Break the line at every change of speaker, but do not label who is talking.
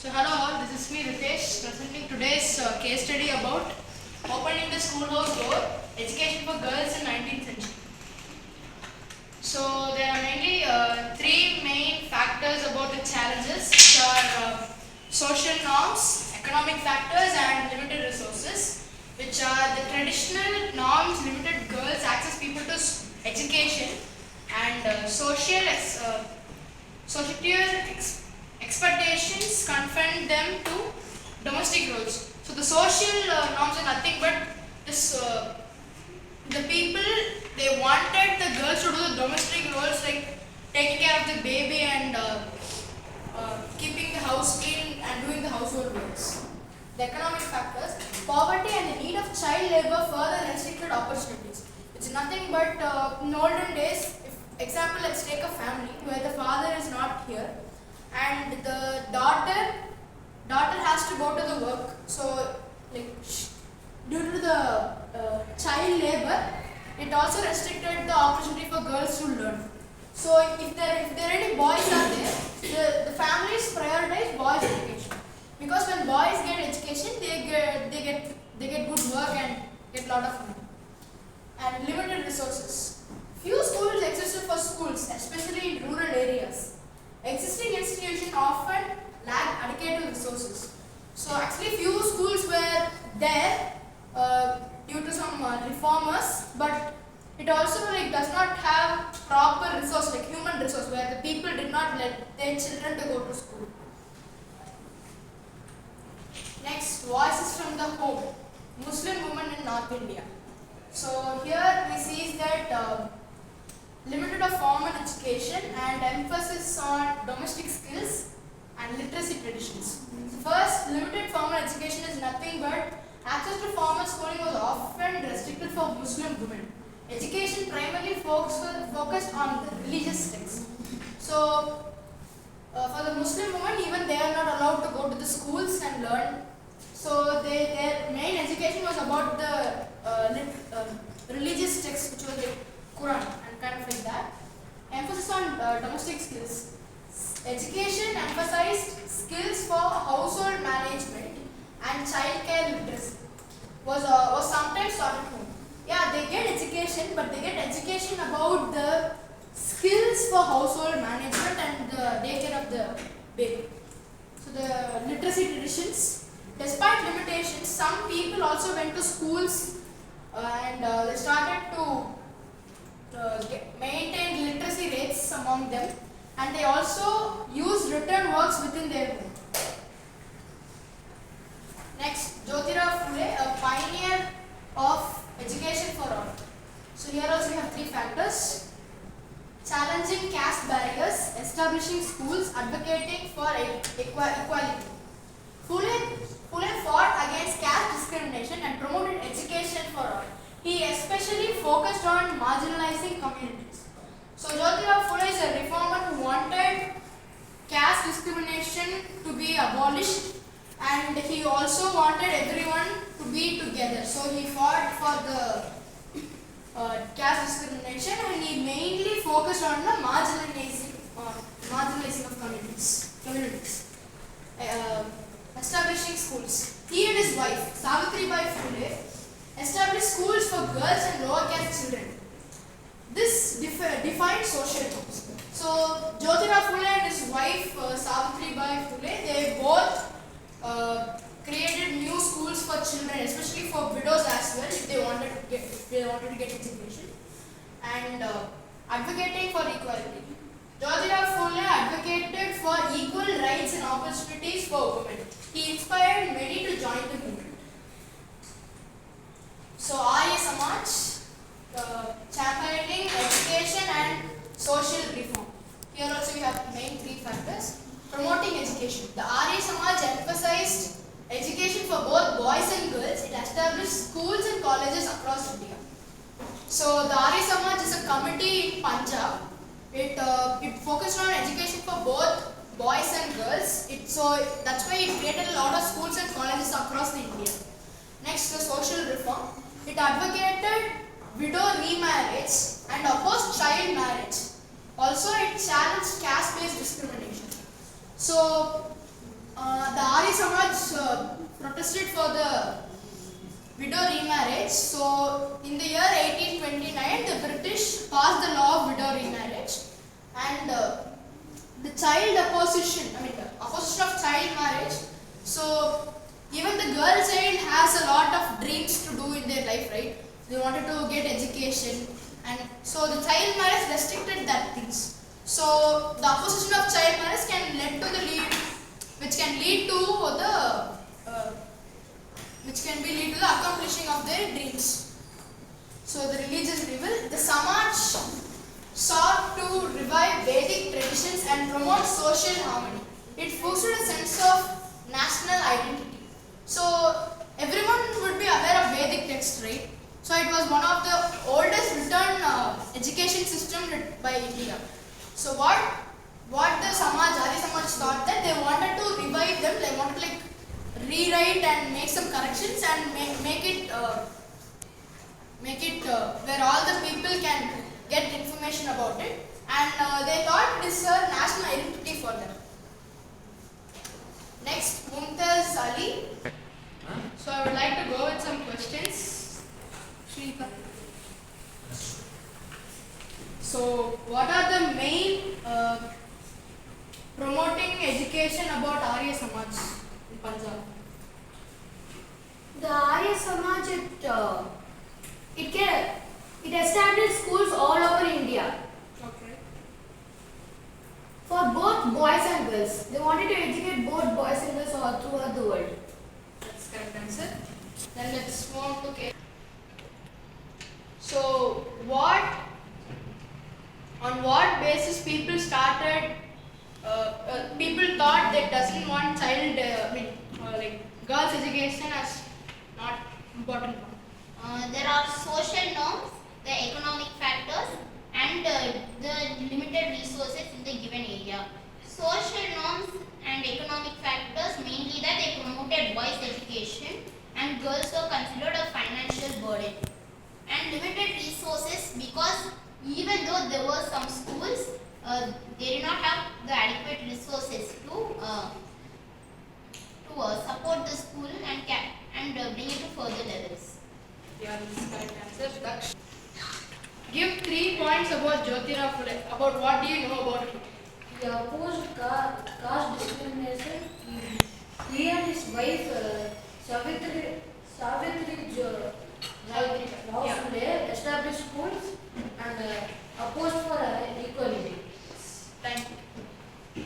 So hello all, this is me Ritesh presenting today's case study about opening the schoolhouse door, education for girls in 19th century. So there are mainly three main factors about the challenges, which are social norms, economic factors and limited resources, which are the traditional norms limited girls access people to education, and societal expectations confined them to domestic roles. So the social norms are nothing but this. The people, they wanted the girls to do the domestic roles like taking care of the baby and keeping the house clean and doing the household works. The economic factors, poverty and the need of child labor further restricted opportunities. It's nothing but in olden days, if example, let's take a family where the father is not here and the daughter has to go to the work. So like due to the child labor, it also restricted the opportunity for girls to learn. So if there are any boys are there, the families prioritize boys' education, because when boys get education, they get good work and get lot of money. And limited resources. Few schools existed for schools, especially in rural areas. Existing institutions often lack adequate resources. So actually few schools were there due to some reformers, but it also does not have proper resource, like human resource, where the people did not let their children to go to school. Next, voices from the home, Muslim women in North India. So here we see that limited of formal education and emphasis on domestic skills and literacy traditions. So first, limited formal education is nothing but access to formal schooling was often restricted for Muslim women. Education primarily focused on the religious texts. So, for the Muslim women, even they are not allowed to go to the schools and learn. So, their main education was about the religious texts, which was like Quran and kind of like that. Emphasis on domestic skills. Education emphasized skills for household management and childcare literacy was sometimes taught at home. Yeah, they get education, but they get education about the skills for household management and the take care of the baby. So the literacy traditions, despite limitations, some people also went to schools and they started to maintain literacy rates among them, and they also used written works within their home. Next, Jyotirao Phule, a pioneer of education for all. So here also we have three factors: challenging caste barriers, establishing schools, advocating for equality. Phule fought against caste discrimination and promoted education for all. He especially focused on marginalizing communities. So Jyotirao Phule is a reformer who wanted caste discrimination to be abolished, and he also wanted everyone to be together. So he fought for the caste discrimination, and he mainly focused on the marginalizing of communities. Establishing schools. He and his wife, Savitribai Phule, established schools for girls and lower caste children. This defined social norms. So Jyotirao Phule and his wife Savitribai Phule, they both created new schools for children, especially for widows as well, if they wanted to get education, and advocating for equality. Jyotirao Phule advocated for equal rights and opportunities for women. He inspired many to join the movement. So Arya Samaj, championing education and social reform. Here also we have main three factors. Promoting education. The Arya Samaj emphasized education for both boys and girls. It established schools and colleges across India. So the Arya Samaj is a committee in Punjab. It focused on education for both boys and girls. So that's why it created a lot of schools and colleges across the India. Next, the social reform. It advocated widow remarriage and opposed child marriage. Also, it challenged caste-based discrimination. So, the Samaj protested for the widow remarriage. So in the year 1829, the British passed the law of widow remarriage, and the opposition of child marriage. So even the girl child has a lot of dreams to do in their life, right? They wanted to get education, and so the child marriage restricted that things. So the opposition of child marriage which can lead to the accomplishing of their dreams. So the religious revolt, the Samaj sought to revive Vedic traditions and promote social harmony. It fostered a sense of national identity. So everyone would be aware of Vedic text, right? So it was one of the oldest written education system by India. So what the Adi Samaj thought, that they wanted to revive them, they wanted to rewrite and make some corrections and make it where all the people can get information about it, and they thought it is a national identity for them. Next, Mumtaz Ali. So I would like to go with some questions. Shrika. So what are the main promoting education about Arya Samaj in Punjab?
The Arya Samaj, it established schools all over India.
Okay.
For both boys and girls. They wanted to educate both boys and girls all throughout the world.
That's correct answer. Then let's move on to K. So on what basis people thought that doesn't want girls' education as not important one?
There are social norms, the economic factors, and the limited resources in the given area. Social norms and economic factors, mainly that they promoted boys' education and girls were considered a financial burden. And limited resources, because even though there were some schools, they did not have the adequate resources to support the school and bring it to further levels.
Yeah, this is correct answer. Daksh. Give 3 points about Jyotirao Phule. About what do you know about him?
He opposed caste discrimination. He and his wife Savitri Rao Phule established schools and opposed for equality.
Thank you.